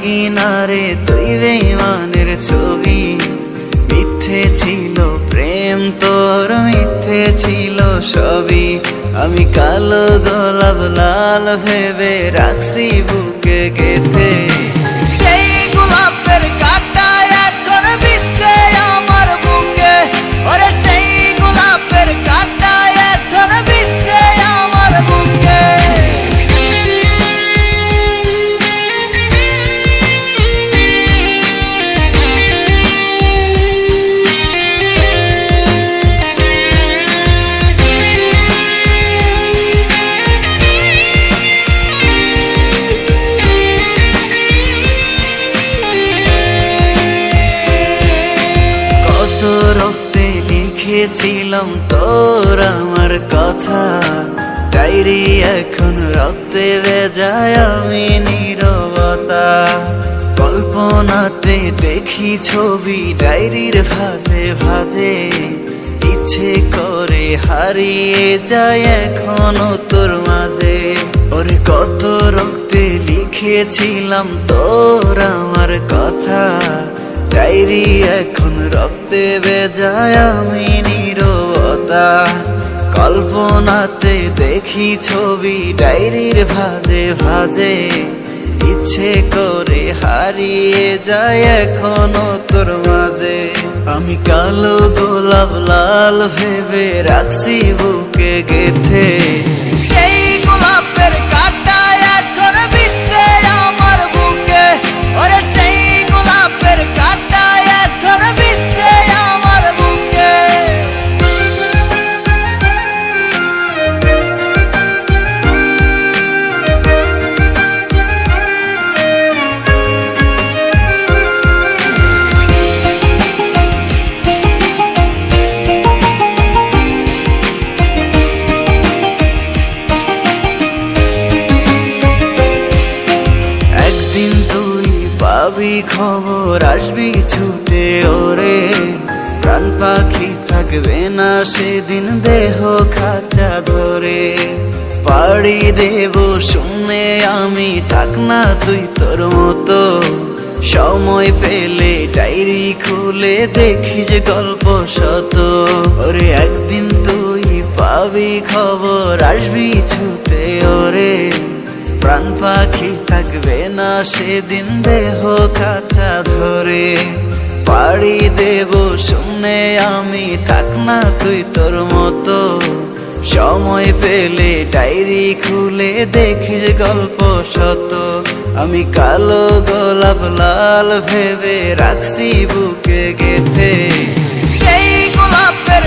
কিনারে তুই বেঈমানের ছবি। মিথ্যে ছিল প্রেম তোর, মিথ্যে ছিল সবই। আমি কালো গোলাপ লাল ভেবে রাখছি বুকে গেথে। সেই গোলাপের কাঁটা এখন বিচ্ছে আমার বুকে, ওরে সেই গোলাপের কাঁটা এখন বিচ্ছে আমার বুকে। রক্তে লিখেছিলাম তোর আমার কথা, ডায়েরি এখন রক্তে ভেজায় আমি নীরবতা। কল্পনাতে দেখি ছবি ডায়েরির ভাঁজে ভাঁজে, ইচ্ছে করে হারিয়ে যায় এখনো তোর মাঝে। ওরে কত রক্তে লিখেছিলাম তোর আমার কথা, ডায়েরি এখন রক্তে ভেজায় আমি নীরবতা। কল্পনাতে দেখি ছবি ডায়েরির ভাঁজে ভাঁজে, ইচ্ছে করে হারিয়ে যায় এখনো তোর মাঝে। আমি কালো গোলাপ লাল ভেবে রাখছি বুকে গেথে। সেই গোলাপের কাঁটা এখন বিচ্ছে আমার বুকে, ওরে সেই গোলাপের কাঁটা এখন বিচ্ছে আমার বুকে। একদিন তুই পাবি খবর, আসবি ছুটে ওরে। প্রাণ পাখি থাকবে না সেদিন দেহ খাঁচা ধরে। পাড়ি দেব শুনে আমি, থাক না তুই তোর মতো। সময় পেলে ডায়েরি খুলে দেখিস গল্প শত। ওরে একদিন তুই পাবি খবর, আসবি ছুটে ওরে। প্রাণ পাখি থাকবে না সেদিন দেহ খাঁচা ধরে। পাড়ি দেব শুনে আমি, থাক না তুই তোর মতো। সময় পেলে ডায়েরি খুলে দেখিস গল্প শত। আমি কালো গোলাপ লাল ভেবে রাখছি বুকে গেথে। সেই গোলাপের